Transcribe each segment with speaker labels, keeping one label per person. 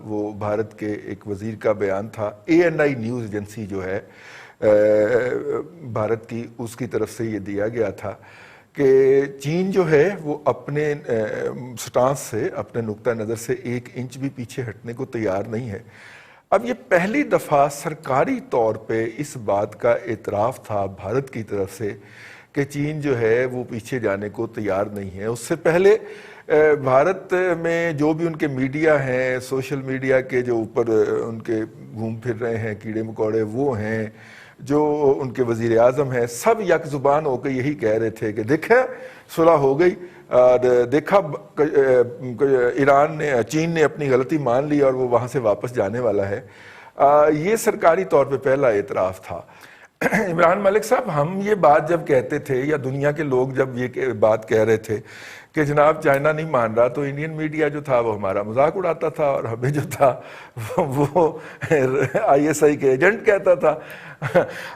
Speaker 1: وہ بھارت کے ایک وزیر کا بیان تھا. ANI نیوز ایجنسی جو ہے بھارت کی، اس کی طرف سے یہ دیا گیا تھا کہ چین جو ہے وہ اپنے سٹانس سے، اپنے نقطہ نظر سے 1 انچ بھی پیچھے ہٹنے کو تیار نہیں ہے. اب یہ پہلی دفعہ سرکاری طور پہ اس بات کا اعتراف تھا بھارت کی طرف سے کہ چین جو ہے وہ پیچھے جانے کو تیار نہیں ہے. اس سے پہلے بھارت میں جو بھی ان کے میڈیا ہیں، سوشل میڈیا کے جو اوپر ان کے گھوم پھر رہے ہیں کیڑے مکوڑے وہ ہیں، جو ان کے وزیر اعظم ہیں، سب یک زبان ہو کے یہی کہہ رہے تھے کہ دیکھیں صلح ہو گئی، اور دیکھا چین نے اپنی غلطی مان لی اور وہ وہاں سے واپس جانے والا ہے. یہ سرکاری طور پہ پہلا اعتراف تھا. عمران ملک صاحب، ہم یہ بات جب کہتے تھے یا دنیا کے لوگ جب یہ بات کہہ رہے تھے کہ جناب چائنا نہیں مان رہا، تو انڈین میڈیا جو تھا وہ ہمارا مذاق اڑاتا تھا اور ہمیں جو تھا وہ ISI کے ایجنٹ کہتا تھا.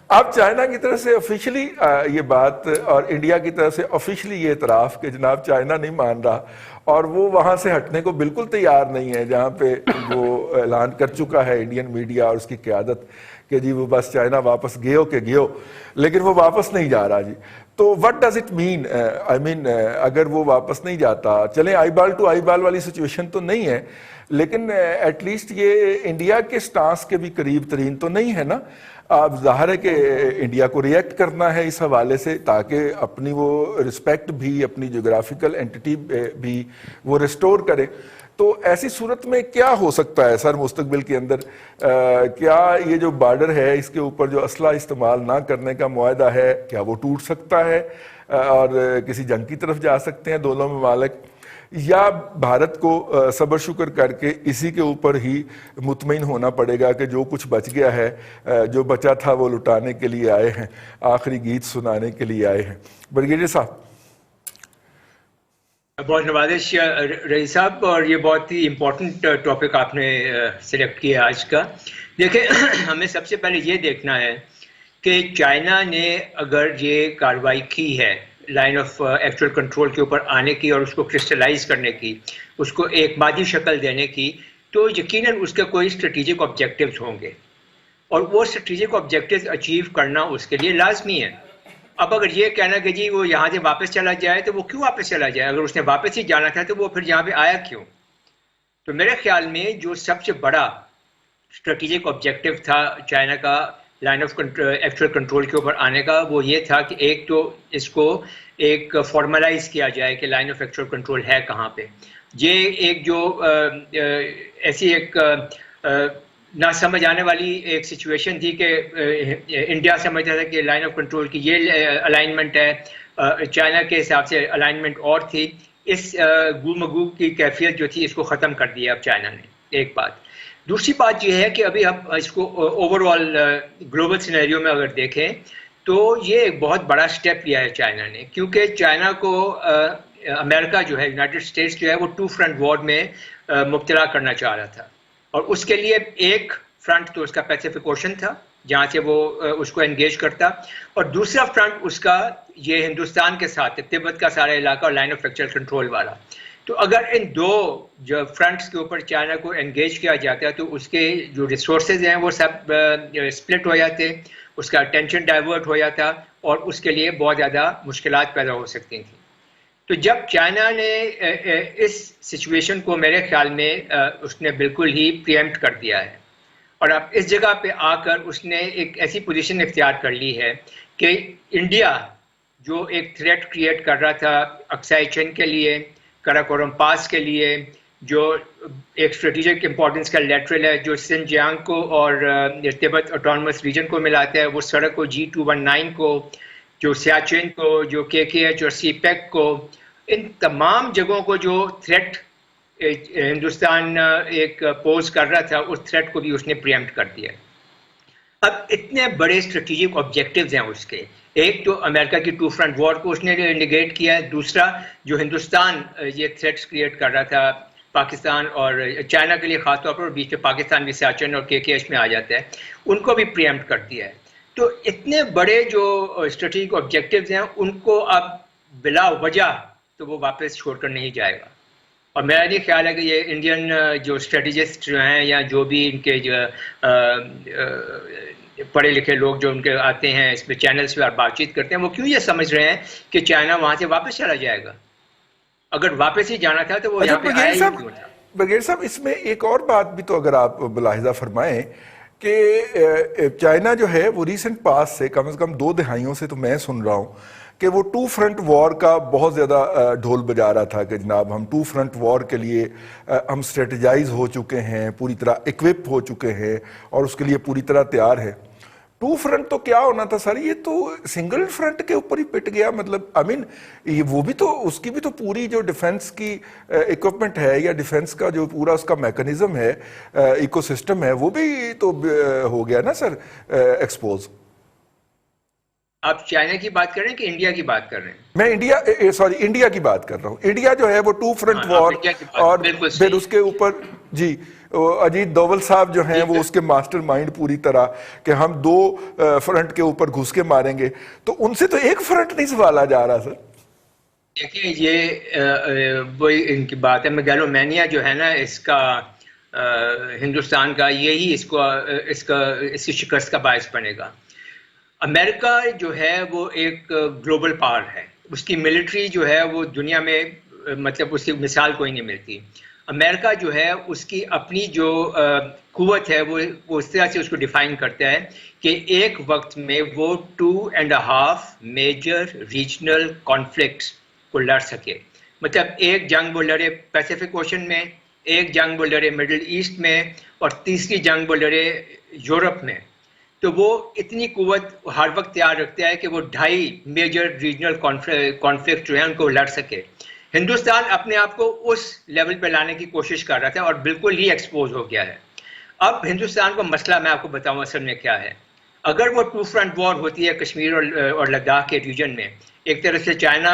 Speaker 1: اب چائنا کی طرف سے آفیشلی یہ بات اور انڈیا کی طرف سے آفیشلی یہ اعتراف کہ جناب چائنا نہیں مان رہا اور وہ وہاں سے ہٹنے کو بالکل تیار نہیں ہے، جہاں پہ وہ اعلان کر چکا ہے انڈین میڈیا اور اس کی قیادت کہ جی وہ بس چائنا واپس گئو، لیکن وہ واپس نہیں جا رہا. جی تو وٹ ڈز اٹ مین؟ آئی مین اگر وہ واپس نہیں جاتا، چلیں آئی بال ٹو آئی بال والی سچویشن تو نہیں ہے، لیکن ایٹ لیسٹ یہ انڈیا کے سٹانس کے بھی قریب ترین تو نہیں ہے نا. اب ظاہر ہے کہ انڈیا کو ریئیکٹ کرنا ہے اس حوالے سے تاکہ اپنی وہ رسپیکٹ بھی، اپنی جغرافیکل اینٹی بھی وہ ریسٹور کرے. تو ایسی صورت میں کیا ہو سکتا ہے سر مستقبل کے اندر؟ کیا یہ جو بارڈر ہے اس کے اوپر جو اسلحہ استعمال نہ کرنے کا معاہدہ ہے، کیا وہ ٹوٹ سکتا ہے اور کسی جنگ کی طرف جا سکتے ہیں دونوں ممالک، یا بھارت کو صبر شکر کر کے اسی کے اوپر ہی مطمئن ہونا پڑے گا کہ جو کچھ بچ گیا ہے، جو بچا تھا وہ لٹانے کے لیے آئے ہیں، آخری گیت سنانے کے لیے آئے ہیں؟ بریگیڈیئر صاحب.
Speaker 2: بہت نوازش رئیس صاحب، اور یہ بہت ہی امپورٹنٹ ٹاپک آپ نے سلیکٹ کیا آج کا. دیکھیں ہمیں سب سے پہلے یہ دیکھنا ہے کہ چائنا نے اگر یہ کارروائی کی ہے لائن آف ایکچوئل کنٹرول کے اوپر آنے کی اور اس کو کرسٹلائز کرنے کی، اس کو ایک مادی شکل دینے کی، تو یقیناً اس کے کوئی اسٹریٹجک آبجیکٹیوز ہوں گے، اور وہ اسٹریٹجک آبجیکٹیوز اچیو کرنا اس کے لیے لازمی ہے. اب اگر یہ کہنا کہ جی وہ یہاں سے واپس چلا جائے تو وہ کیوں واپس چلا جائے؟ اگر اس نے واپس ہی جانا تھا تو وہ پھر یہاں پہ آیا کیوں؟ تو میرے خیال میں جو سب سے بڑا اسٹریٹجک آبجیکٹیو تھا چائنا کا لائن آف ایکچوئل کنٹرول کے اوپر آنے کا، وہ یہ تھا کہ ایک تو اس کو ایک فارملائز کیا جائے کہ لائن آف ایکچوئل کنٹرول ہے کہاں پہ. یہ ایک جو ایسی ایک نہ سمجھ آنے والی ایک سچویشن تھی کہ انڈیا سمجھتا تھا کہ لائن آف کنٹرول کی یہ الائنمنٹ ہے، چائنا کے حساب سے الائنمنٹ اور تھی. اس گو مگو کی کیفیت جو تھی اس کو ختم کر دیا اب چائنا نے. ایک بات. دوسری بات یہ ہے کہ ابھی ہم اس کو اوور آل گلوبل سینیریو میں اگر دیکھیں تو یہ ایک بہت بڑا سٹیپ لیا ہے چائنا نے، کیونکہ چائنا کو امریکہ جو ہے، یونائٹڈ اسٹیٹس جو ہے، وہ 2 فرنٹ وار میں مبتلا کرنا چاہ رہا تھا، اور اس کے لیے ایک فرنٹ تو اس کا پیسیفک اوشن تھا جہاں سے وہ اس کو انگیج کرتا، اور دوسرا فرنٹ اس کا یہ ہندوستان کے ساتھ تبت کا سارا علاقہ اور لائن آف ایکچوئل کنٹرول والا. تو اگر ان دو جو فرنٹس کے اوپر چائنا کو انگیج کیا جاتا ہے تو اس کے جو ریسورسز ہیں وہ سب سپلٹ ہو جاتے، اس کا اٹینشن ڈائیورٹ ہو جاتا اور اس کے لیے بہت زیادہ مشکلات پیدا ہو سکتی تھیں. تو جب چائنا نے اس سچویشن کو میرے خیال میں اس نے بالکل ہی پریمپٹ کر دیا ہے، اور اب اس جگہ پہ آ کر اس نے ایک ایسی پوزیشن اختیار کر لی ہے کہ انڈیا جو ایک تھریٹ کریٹ کر رہا تھا اکسائی چین کے لیے، کراکورم پاس کے لیے، جو ایک اسٹریٹجک امپورٹنس کا لیٹرل ہے جو سنجیانگ کو اور تبت آٹونومس ریجن کو ملاتا ہے، وہ سڑک کو G219 کو، جو سیاچن کو، جو KKH اور سی پیک کو، ان تمام جگہوں کو جو تھریٹ ہندوستان ایک پوز کر رہا تھا، اس تھریٹ کو بھی اس نے پریمپٹ کر دیا. اب اتنے بڑے اسٹریٹجک آبجیکٹیوز ہیں اس کے، ایک تو امریکہ کی 2 فرنٹ وار کو اس نے نیگیٹ کیا ہے، دوسرا جو ہندوستان یہ تھریٹس کریٹ کر رہا تھا پاکستان اور چائنا کے لیے خاص طور پر، بیچ میں پاکستان بھی سیاچن اور KKH میں آ جاتا ہے، ان کو بھی پریمپٹ کر دیا ہے. تو اتنے بڑے جو اسٹریٹجک آبجیکٹیوز ہیں ان کو اب بلا وجہ تو وہ واپس چھوڑ کر نہیں جائے گا. اور میرا نہیں خیال ہے کہ یہ انڈین جو اسٹریٹجسٹ جو ہیں یا جو بھی ان کے جو پڑھے لکھے لوگ جو ان کے آتے ہیں اس میں چینلز پہ اور بات چیت کرتے ہیں، وہ کیوں یہ سمجھ رہے ہیں کہ چائنا وہاں سے واپس چلا جائے گا؟ اگر واپس ہی جانا تھا تو وہ
Speaker 1: اچھا
Speaker 2: یہاں پہ آیا ہی کیوں تھا؟
Speaker 1: بغیر صاحب اس میں ایک اور بات بھی تو اگر آپ ملاحظہ فرمائیں کہ چائنا جو ہے وہ ریسنٹ پاس سے کم از کم 2 دہائیوں سے تو میں سن رہا ہوں کہ وہ 2 فرنٹ وار کا بہت زیادہ ڈھول بجا رہا تھا کہ جناب ہم 2 فرنٹ وار کے لیے ہم اسٹریٹجائز ہو چکے ہیں، پوری طرح اکوپ ہو چکے ہیں اور اس کے لیے پوری طرح تیار ہے۔ 2 فرنٹ تو کیا ہونا تھا سر، یہ تو سنگل فرنٹ کے اوپر ہی پٹ گیا، مطلب یہ وہ بھی تو اس کی بھی تو پوری جو ڈیفنس کی اکوپمنٹ ہے یا ڈیفنس کا جو پورا اس کا میکنزم ہے، ایکو سسٹم ہے، وہ بھی تو ہو گیا نا سر ایکسپوز۔
Speaker 2: آپ چائنا کی بات کر رہے ہیں کہ انڈیا کی بات کر رہے ہیں؟
Speaker 1: میں انڈیا کی بات کر رہا ہوں۔ انڈیا جو ہے وہ 2 فرنٹ
Speaker 2: ہاں، آپ
Speaker 1: وار
Speaker 2: انڈیا کی بات
Speaker 1: اور
Speaker 2: بالکل
Speaker 1: پھر
Speaker 2: صحیح۔
Speaker 1: اس کے اوپر جی اجیت دوول صاحب جو ہیں وہ اس کے ماسٹر مائنڈ پوری طرح کہ ہم 2 فرنٹ کے اوپر گھس کے ماریں گے، تو ان سے تو ایک فرنٹ نہیں سنبھالا جا رہا سر۔
Speaker 2: دیکھیں یہ وہی ان کی بات ہے، میگالومینیا جو ہے نا اس کا ہندوستان کا یہی اس کی شکست کا باعث بنے گا۔ امریکہ جو ہے وہ ایک گلوبل پاور ہے، اس کی ملٹری جو ہے وہ دنیا میں مطلب اس کی مثال کوئی نہیں ملتی۔ امریکہ جو ہے اس کی اپنی جو قوت ہے وہ اس طرح سے اس کو ڈیفائن کرتا ہے کہ ایک وقت میں وہ 2.5 میجر ریجنل کانفلکٹس کو لڑ سکے، مطلب ایک جنگ وہ لڑے پیسیفک اوشن میں، ایک جنگ وہ لڑے مڈل ایسٹ میں، اور تیسری جنگ وہ لڑے یورپ میں۔ تو وہ اتنی قوت ہر وقت تیار رکھتا ہے کہ وہ 2.5 میجر ریجنل کانفلکٹ جو ہیں ان کو لڑ سکے۔ ہندوستان اپنے آپ کو اس لیول پہ لانے کی کوشش کر رہا تھا اور بالکل ہی ایکسپوز ہو گیا ہے۔ اب ہندوستان کو مسئلہ میں آپ کو بتاؤں اصل میں کیا ہے۔ اگر وہ 2 فرنٹ وار ہوتی ہے کشمیر اور لداخ کے ریجن میں، ایک طرف سے China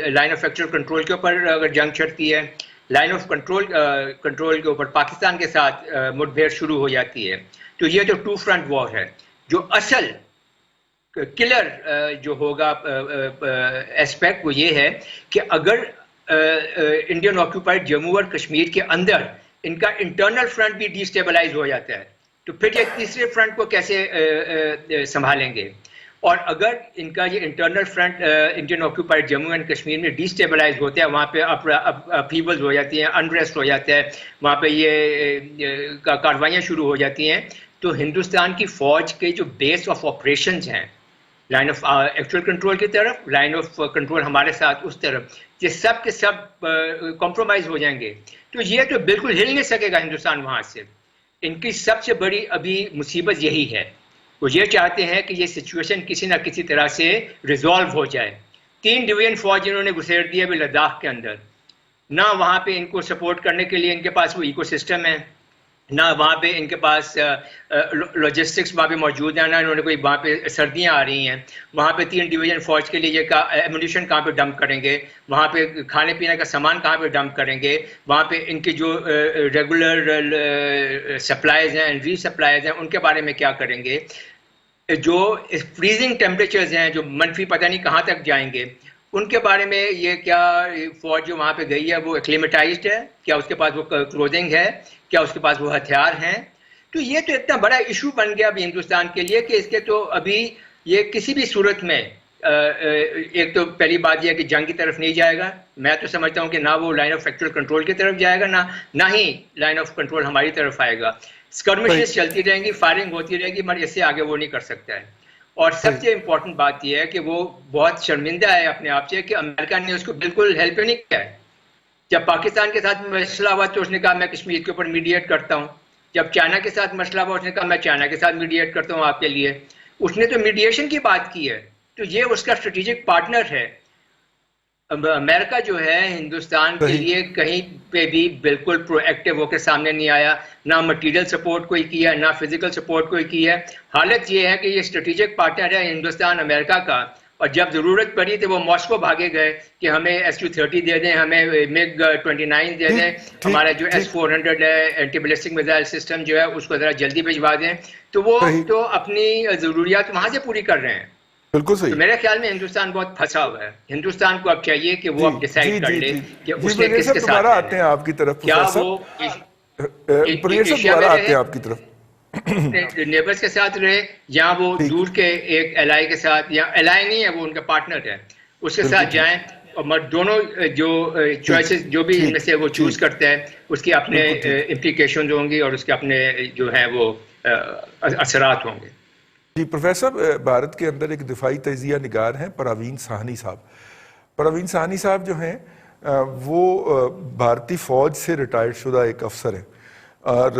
Speaker 2: line of actual control کے اوپر اگر جنگ چھڑتی ہے، لائن آف کنٹرول کے اوپر پاکستان کے ساتھ مٹ بھیڑ شروع ہو جاتی ہے، تو یہ جو 2 فرنٹ وار ہے، جو اصل کلر جو ہوگا ایسپیکٹ وہ یہ ہے کہ اگر انڈین آکوپائڈ جموں اور کشمیر کے اندر ان کا انٹرنل فرنٹ بھی ڈی سٹیبلائز ہو جاتا ہے تو پھر یہ تیسرے فرنٹ کو کیسے سنبھالیں گے؟ اور اگر ان کا یہ internal front Indian occupied Jammu and Kashmir میں ڈی سٹیبلائز ہوتا ہے، وہاں پہ اپیولز ہو جاتی ہیں، انریسٹ ہو جاتا ہے، وہاں پہ یہ کاروائیاں شروع ہو جاتی ہیں، تو ہندوستان کی فوج کے جو بیس آف آپریشنز ہیں، لائن آف ایکچوئل کنٹرول کی طرف، لائن آف کنٹرول ہمارے ساتھ اس طرف، یہ سب کے سب کمپرومائز ہو جائیں گے۔ تو یہ تو بالکل ہل نہیں سکے گا ہندوستان وہاں سے۔ ان کی سب سے بڑی ابھی مصیبت یہی ہے، وہ یہ چاہتے ہیں کہ یہ سچویشن کسی نہ کسی طرح سے ریزالو ہو جائے۔ 3 ڈویژن فوج انہوں نے گھسیڑ دی ہے ابھی لداخ کے اندر، نہ وہاں پہ ان کو سپورٹ کرنے کے لیے ان کے پاس وہ ایکو سسٹم ہے، نہ وہاں پہ ان کے پاس لاجسٹکس وہاں پہ موجود ہیں، نہ انہوں نے کوئی وہاں پہ سردیاں آ رہی ہیں، وہاں پہ 3 ڈویژن فوج کے لیے یہ ایمونیشن کہاں پہ ڈمپ کریں گے، وہاں پہ کھانے پینے کا سامان کہاں پہ ڈمپ کریں گے، وہاں پہ ان کی جو ریگولر سپلائز ہیں ری سپلائز ہیں ان کے بارے میں کیا کریں گے، جو فریزنگ ٹیمپریچرز ہیں جو منفی پتہ نہیں کہاں تک جائیں گے، ان کے بارے میں یہ کیا فوج جو وہاں پہ گئی ہے وہ ایکلیمیٹائزڈ ہے، کیا اس کے پاس وہ کلوزنگ ہے، کیا اس کے پاس وہ ہتھیار ہیں؟ تو یہ تو اتنا بڑا ایشو بن گیا ابھی ہندوستان کے لیے کہ اس کے تو ابھی یہ کسی بھی صورت میں ایک تو پہلی بات یہ ہے کہ جنگ کی طرف نہیں جائے گا، میں تو سمجھتا ہوں کہ نہ وہ لائن آف ایکچوئل کنٹرول کی طرف جائے گا، نہ ہی لائن آف کنٹرول ہماری طرف آئے گا۔ اسکرمشز چلتی رہیں گی، فائرنگ ہوتی رہے گی، مگر اس سے آگے وہ نہیں کر سکتا ہے۔ اور سب سے امپورٹنٹ بات یہ ہے کہ وہ بہت شرمندہ ہے اپنے آپ سے کہ امریکہ نے اس کو بالکل ہیلپ نہیں کیا ہے۔ جب پاکستان کے ساتھ مسئلہ ہوا تو اس نے کہا میں کشمیر کے اوپر میڈیٹ کرتا ہوں، جب چائنا کے ساتھ مسئلہ ہوا اس نے کہا میں چائنا کے ساتھ میڈیٹ کرتا ہوں آپ کے لیے، اس نے تو میڈیشن کی بات کی ہے، تو یہ اس کا اسٹریٹجک پارٹنر ہے۔ امریکہ جو ہے ہندوستان کے لیے کہیں پہ بھی بالکل پرو ایکٹیو ہو کے سامنے نہیں آیا، نہ مٹیریل سپورٹ کوئی کیا، نہ فزیکل سپورٹ کوئی کی ہے۔ حالت یہ ہے کہ یہ اسٹریٹجک پارٹنر ہے ہندوستان امریکہ کا، اور جب ضرورت پڑی تو وہ ماسکو بھاگے گئے کہ ہمیں SU-30 دے دیں، ہمیں MiG-29 دے دیں، ہمارا جو S-400 ہے اینٹی بیلسٹک میزائل سسٹم جو ہے اس کو ذرا جلدی بھجوا دیں۔ تو وہ تو اپنی ضروریات وہاں سے پوری کر رہے ہیں۔
Speaker 1: بالکل صحیح.
Speaker 2: تو میرے خیال میں ہندوستان بہت پھنسا ہوا ہے. ہندوستان کو اب چاہیے کہ وہ اب ڈیسائیڈ کر لے کہ اس نے کس کے ساتھ
Speaker 1: دوبارہ آتے ہیں آپ کی طرف
Speaker 2: کیا وہ
Speaker 1: پروفیسر صاحب دوبارہ آتے ہیں آپ کی طرف.
Speaker 2: نیبرز کے ساتھ رہے یا وہ دور کے ایک الائی کے ساتھ, یا الائی نہیں ہے وہ ان کا پارٹنر ہے, اس کے ساتھ جائیں. اور دونوں جو چوائسز جو بھی ان میں سے وہ چوز کرتے ہیں اس کی اپنے امپلیکیشنز ہوں گی اور اس کے اپنے جو ہیں وہ اثرات ہوں گے.
Speaker 1: جی پروفیسر, بھارت کے اندر ایک دفاعی تجزیہ نگار ہیں پروین ساہنی صاحب. پروین ساہنی صاحب جو ہیں وہ بھارتی فوج سے ریٹائرڈ شدہ ایک افسر ہیں, اور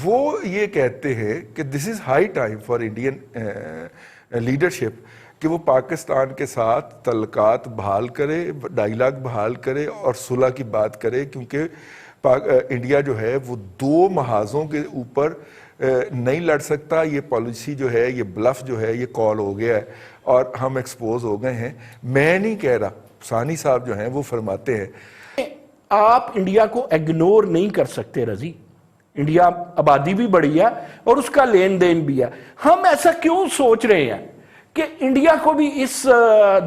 Speaker 1: وہ یہ کہتے ہیں کہ this is high time for Indian leadership کہ وہ پاکستان کے ساتھ تعلقات بحال کرے, ڈائیلاگ بحال کرے اور صلح کی بات کرے, کیونکہ انڈیا جو ہے وہ دو محاذوں کے اوپر نہیں لڑ سکتا. یہ پالیسی جو ہے, یہ بلف جو ہے, یہ کال ہو گیا ہے اور ہم ایکسپوز ہو گئے ہیں. میں نہیں کہہ رہا, ثانی صاحب جو ہیں وہ فرماتے ہیں
Speaker 3: آپ انڈیا کو اگنور نہیں کر سکتے رضی. انڈیا آبادی بھی بڑی ہے اور اس کا لین دین بھی ہے. ہم ایسا کیوں سوچ رہے ہیں کہ انڈیا کو بھی اس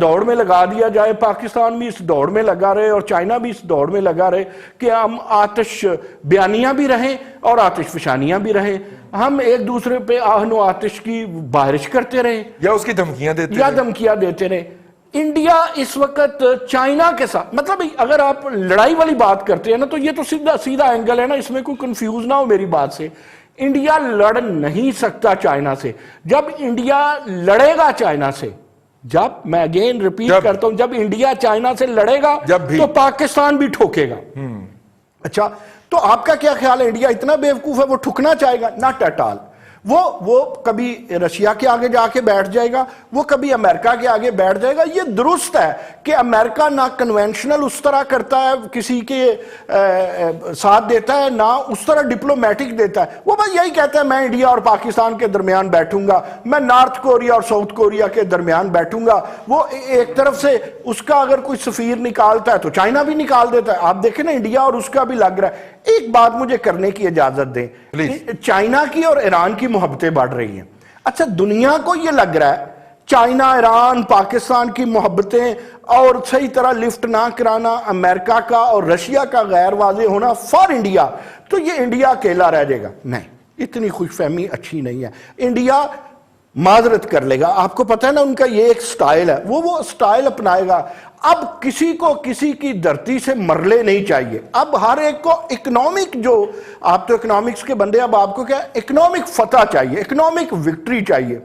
Speaker 3: دوڑ میں لگا دیا جائے, پاکستان بھی اس دوڑ میں لگا رہے اور چائنا بھی اس دوڑ میں لگا رہے کہ ہم آتش بیانیاں بھی رہیں اور آتش فشانیاں بھی رہیں, ہم ایک دوسرے پہ آہن و آتش کی بارش کرتے رہیں
Speaker 1: یا اس کی دھمکیاں
Speaker 3: دیتے رہیں. انڈیا اس وقت چائنا کے ساتھ, مطلب اگر آپ لڑائی والی بات کرتے ہیں نا تو یہ تو سیدھا اینگل ہے نا, اس میں کوئی کنفیوز نہ ہو میری بات سے. انڈیا لڑ نہیں سکتا چائنا سے. جب انڈیا لڑے گا چائنا سے, جب میں اگین ریپیٹ کرتا ہوں, جب انڈیا چائنا سے لڑے گا تو پاکستان بھی ٹھوکے گا. اچھا, تو آپ کا کیا خیال ہے, انڈیا اتنا بیوقوف ہے وہ ٹھکنا چاہے گا؟ Not at all. وہ کبھی رشیا کے آگے جا کے بیٹھ جائے گا, وہ کبھی امریکہ کے آگے بیٹھ جائے گا. یہ درست ہے کہ امریکہ نہ کنونشنل اس طرح کرتا ہے, کسی کے ساتھ دیتا ہے, نہ اس طرح ڈپلومیٹک دیتا ہے. وہ بس یہی کہتا ہے میں انڈیا اور پاکستان کے درمیان بیٹھوں گا, میں نارتھ کوریا اور ساؤتھ کوریا کے درمیان بیٹھوں گا. وہ ایک طرف سے اس کا اگر کوئی سفیر نکالتا ہے تو چائنا بھی نکال دیتا ہے. آپ دیکھیں نا, انڈیا اور اس کا بھی لگ رہا ہے. ایک بات مجھے کرنے کی اجازت دیں, چائنا کی اور ایران کی محبتیں بڑھ رہی ہیں. اچھا, دنیا کو یہ لگ رہا ہے چائنا, ایران, پاکستان کی محبتیں اور صحیح طرح لفٹ نہ کرانا, امریکہ کا اور رشیا کا غیر واضح ہونا فار انڈیا, تو یہ انڈیا اکیلا رہ جائے گا. نہیں, اتنی خوش فہمی اچھی نہیں ہے. انڈیا معذرت کر لے گا. آپ کو پتہ ہے نا ان کا یہ ایک سٹائل ہے, وہ سٹائل اپنائے گا. اب کسی کو کسی کی دھرتی سے مرلے نہیں چاہیے. اب ہر ایک کو اکنامک, جو آپ تو اکنامکس کے بندے, اب آپ کو کیا اکنامک فتح چاہیے, اکنامک وکٹری چاہیے.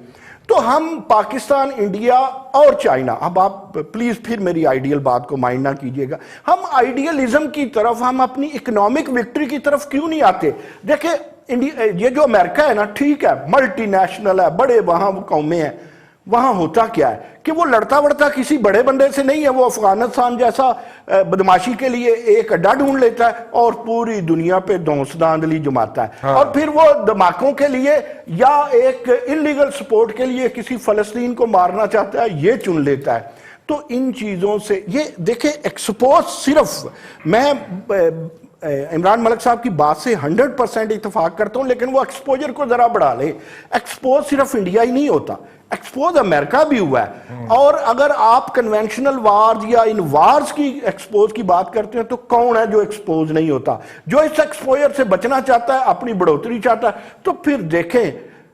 Speaker 3: تو ہم پاکستان, انڈیا اور چائنا, اب آپ پلیز پھر میری آئیڈیل بات کو مائنڈ نہ کیجئے گا, ہم آئیڈیلزم کی طرف, ہم اپنی اکنامک وکٹری کی طرف کیوں نہیں آتے؟ دیکھیں یہ جو امریکہ ہے نا, ٹھیک ہے ملٹی نیشنل ہے, بڑے وہاں قومیں ہیں, وہاں ہوتا کیا ہے کہ وہ لڑتا وڑتا کسی بڑے بندے سے نہیں ہے. وہ افغانستان جیسا بدماشی کے لیے ایک اڈا ڈھونڈ لیتا ہے اور پوری دنیا پہ دھونس دھاندلی جماتا ہے, اور پھر وہ دھماکوں کے لیے یا ایک انلیگل سپورٹ کے لیے کسی فلسطین کو مارنا چاہتا ہے, یہ چن لیتا ہے. تو ان چیزوں سے یہ دیکھیں ایکسپوز, صرف میں عمران ملک صاحب کی بات سے 100% اتفاق کرتا ہوں, لیکن وہ ایکسپوجر کو ذرا بڑھا لے. ایکسپوز صرف انڈیا ہی نہیں ہوتا, ایکسپوز امریکہ بھی ہوا ہے. اور اگر آپ کنونشنل وارز یا ان وارز کی ایکسپوز کی بات کرتے ہیں تو کون ہے جو ایکسپوز نہیں ہوتا؟ جو اس ایکسپوجر سے بچنا چاہتا ہے, اپنی بڑھوتری چاہتا ہے. تو پھر دیکھیں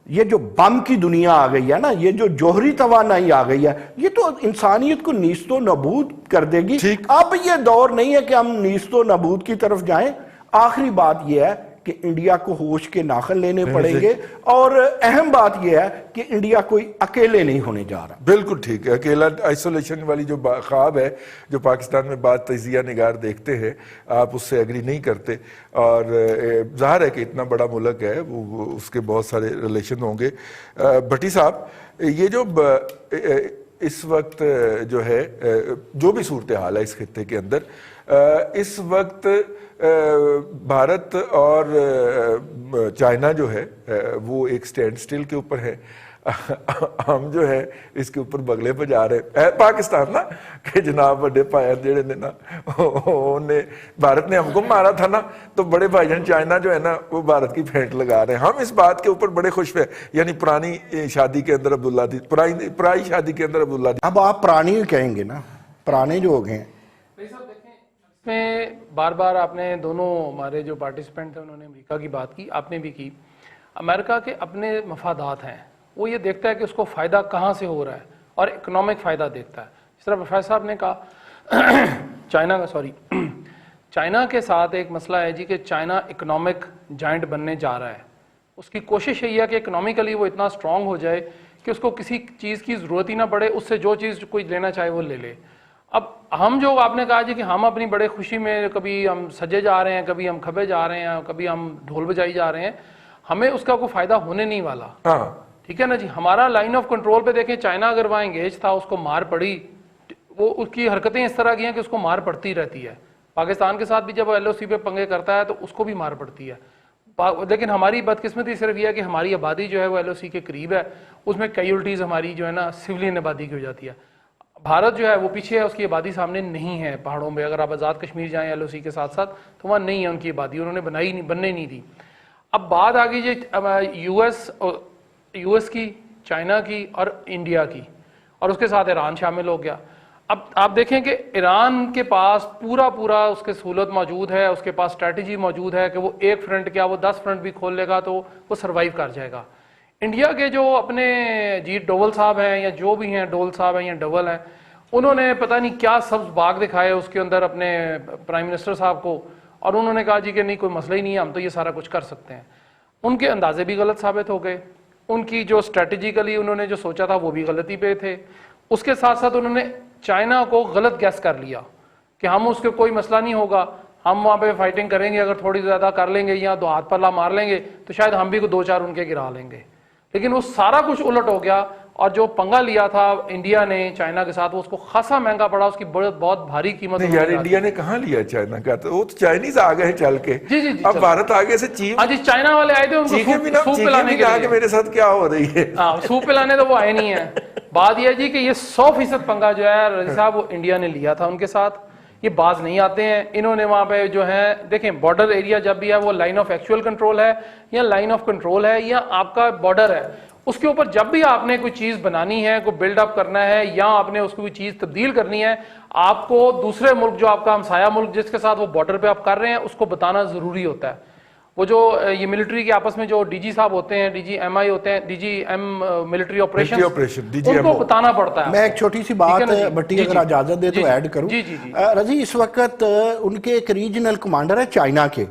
Speaker 3: یہ جو بم کی دنیا آ گئی ہے نا, یہ جو جوہری توانائی آ گئی ہے, یہ تو انسانیت کو نیست و نابود کر دے گی. اب یہ دور نہیں ہے کہ ہم نیست و نابود کی طرف جائیں. آخری بات یہ ہے کہ انڈیا کو ہوش کے ناخن لینے پڑیں گے, اور اہم بات یہ ہے کہ انڈیا کوئی اکیلے نہیں ہونے جا رہا.
Speaker 1: بالکل ٹھیک ہے, اکیلا آئسولیشن والی جو خواب ہے جو پاکستان میں بعض تجزیہ نگار دیکھتے ہیں, آپ اس سے ایگری نہیں کرتے. اور ظاہر ہے کہ اتنا بڑا ملک ہے, وہ اس کے بہت سارے ریلیشن ہوں گے. بھٹی صاحب, یہ جو اس وقت جو ہے جو بھی صورتحال ہے اس خطے کے اندر, اس وقت بھارت اور چائنا جو ہے وہ ایک سٹینڈ سٹل کے اوپر ہے. ہم جو ہے اس کے اوپر بگلے پہ جا رہے ہیں پاکستان نا کہ جناب بڑے بھائی جڑے نے نا بھارت نے ہم کو مارا تھا نا تو بڑے بھائی جان چائنا جو ہے نا وہ بھارت کی پھینٹ لگا رہے ہیں. ہم اس بات کے اوپر بڑے خوش ہوئے, یعنی پرانی شادی کے اندر عبداللہ دی, پرائی شادی کے اندر عبداللہ دی.
Speaker 3: اب آپ پرانی کہیں گے نا, پرانے جو ہو گئے ہیں.
Speaker 4: اس میں بار بار آپ نے دونوں ہمارے جو پارٹیسپینٹ تھے انہوں نے امریکہ کی بات کی, آپ نے بھی کی. امریکہ کے اپنے مفادات ہیں, وہ یہ دیکھتا ہے کہ اس کو فائدہ کہاں سے ہو رہا ہے اور اکنامک فائدہ دیکھتا ہے. جس طرح پروفیسر صاحب نے کہا چائنا کے ساتھ ایک مسئلہ ہے جی کہ چائنا اکنامک جائنٹ بننے جا رہا ہے. اس کی کوشش یہی ہے کہ اکنامیکلی وہ اتنا اسٹرانگ ہو جائے کہ اس کو کسی چیز کی ضرورت ہی نہ پڑے, اس سے جو چیز کوئی لینا چاہے وہ لے لے. اب ہم جو آپ نے کہا جی کہ ہم اپنی بڑے خوشی میں کبھی ہم سجے جا رہے ہیں, کبھی ہم کھبے جا رہے ہیں, کبھی ہم ڈھول بجائی جا رہے ہیں, ہمیں اس کا کوئی فائدہ ہونے نہیں والا. ٹھیک ہے نا جی. ہمارا لائن آف کنٹرول پہ دیکھیں, چائنا اگر وہاں انگیج تھا, اس کو مار پڑی, وہ اس کی حرکتیں اس طرح کی ہیں کہ اس کو مار پڑتی رہتی ہے. پاکستان کے ساتھ بھی جب LOC پہ پنگے کرتا ہے تو اس کو بھی مار پڑتی ہے. لیکن ہماری بدقسمتی صرف یہ ہے کہ ہماری آبادی جو ہے وہ LOC کے قریب ہے, اس میں کیجولٹیز ہماری جو ہے نا سولین آبادی کی ہو جاتی ہے. بھارت جو ہے وہ پیچھے ہے, اس کی آبادی سامنے نہیں ہے پہاڑوں میں. اگر آپ آزاد کشمیر جائیں LOC کے ساتھ ساتھ تو وہاں نہیں ہے ان کی آبادی, انہوں نے بننے نہیں دی. اب بات آ گئی جی US کی, چائنا کی اور انڈیا کی, اور اس کے ساتھ ایران شامل ہو گیا. اب آپ دیکھیں کہ ایران کے پاس پورا اس کے سہولت موجود ہے, اس کے پاس اسٹریٹجی موجود ہے کہ وہ ایک فرنٹ کیا وہ 10 فرنٹ بھی کھول لے گا تو وہ سروائیو کر جائے گا. انڈیا کے جو اپنے جی ڈوول صاحب ہیں یا جو بھی ہیں, ڈول صاحب ہیں یا ڈوول ہیں, انہوں نے پتہ نہیں کیا سبز باغ دکھائے اس کے اندر اپنے پرائم منسٹر صاحب کو, اور انہوں نے کہا جی کہ نہیں کوئی مسئلہ ہی نہیں ہے, ہم تو یہ سارا کچھ کر سکتے ہیں. ان کے اندازے بھی غلط ثابت ہو گئے, ان کی جو اسٹریٹجیکلی انہوں نے جو سوچا تھا وہ بھی غلطی پہ تھے. اس کے ساتھ ساتھ انہوں نے چائنا کو غلط گیس کر لیا کہ ہم اس کے کوئی مسئلہ نہیں ہوگا, ہم وہاں پہ فائٹنگ کریں گے, اگر تھوڑی زیادہ کر لیں گے یا 2 ہاتھ پلہ مار لیں گے تو شاید ہم بھی 2-4 ان کے گرا لیں گے. لیکن وہ سارا کچھ الٹ ہو گیا, اور جو پنگا لیا تھا انڈیا نے چائنا کے ساتھ وہ اس کو خاصا مہنگا پڑا, اس کی بہت بھاری قیمت.
Speaker 1: یار انڈیا نے کہاں لیا چائنا کا, تو وہ تو چائنیز آ گئے چل کے. اب بھارت آگے سے
Speaker 4: چائنا والے آئے تھے, ان کو سوپ پلانے کے لیے
Speaker 1: میرے ساتھ کیا ہو رہی ہے,
Speaker 4: سوپ پلانے تو وہ آئے نہیں ہیں. بات یہ جی کہ یہ 100% پنگا جو ہے رضی صاحب وہ انڈیا نے لیا تھا ان کے ساتھ. یہ باز نہیں آتے ہیں, انہوں نے وہاں پہ جو ہے دیکھیں بارڈر ایریا جب بھی ہے وہ لائن آف ایکچوئل کنٹرول ہے یا لائن آف کنٹرول ہے یا آپ کا بارڈر ہے, اس کے اوپر جب بھی آپ نے کوئی چیز بنانی ہے, کوئی بلڈ اپ کرنا ہے یا آپ نے اس کو کوئی چیز تبدیل کرنی ہے, آپ کو دوسرے ملک جو آپ کا ہمسایہ ملک جس کے ساتھ وہ بارڈر پہ آپ کر رہے ہیں اس کو بتانا ضروری ہوتا ہے. وہ جو یہ ملٹری کے آپس میں جو DG صاحب ہوتے ہیں, DG-MI ہوتے ہیں, DG-M ملٹری آپریشن, ان کو بتانا پڑتا ہے.
Speaker 3: میں ایک چھوٹی سی بات بٹی اگر اجازت دے تو ایڈ کروں. رضی اس وقت ان کے ایک ریجنل کمانڈر ہے چائنا کے,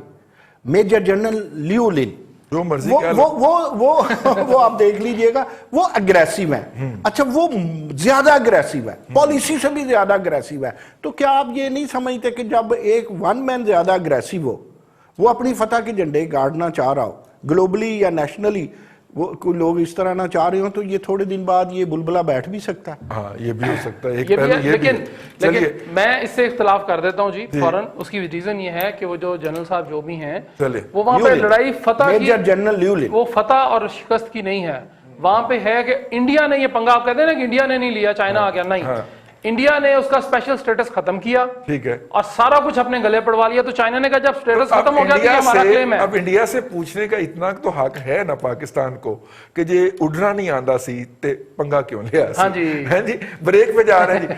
Speaker 3: میجر جنرل لیو لن,
Speaker 1: جو مرضی
Speaker 3: وہ آپ دیکھ لیجئے گا, وہ اگریسیو ہیں. اچھا وہ زیادہ اگریسیو ہے, پالیسی سے بھی زیادہ اگریسیو ہے. تو کیا آپ یہ نہیں سمجھتے کہ جب ایک ون مین زیادہ اگریسیو ہو, وہ اپنی فتح کے جھنڈے گاڑنا چاہ رہا ہو گلوبلی یا نیشنلی, وہ کوئی لوگ اس طرح نہ چاہ رہے ہوں, تو یہ تھوڑے دن بعد یہ بلبلہ بیٹھ بھی سکتا ہے.
Speaker 1: ہاں یہ بھی ہو سکتا ہے.
Speaker 4: لیکن میں اس سے اختلاف کر دیتا ہوں جی فوراً. اس کی ریزن یہ ہے کہ وہ جو جنرل صاحب جو بھی ہیں وہ وہاں پہ لڑائی فتح کی,
Speaker 3: جنرل لیو لن,
Speaker 4: وہ فتح اور شکست کی نہیں ہے. وہاں پہ ہے کہ انڈیا نے یہ پنگا, آپ کہتے ہیں نا کہ انڈیا نے نہیں لیا چائنا آ گیا, نہیں, انڈیا نے اس کا اسپیشل سٹیٹس ختم کیا, ٹھیک ہے, اور سارا کچھ اپنے گلے پڑوا لیا. تو چائنا نے کہا جب سٹیٹس ختم ہو گیا تو یہ ہمارا کلیم ہے.
Speaker 1: اب انڈیا سے پوچھنے کا اتنا تو حق ہے نا پاکستان کو کہ جی اڈنا نہیں آندا سی تے پنگا کیوں لیا سی. ہاں جی بریک پہ جا رہے ہیں جی.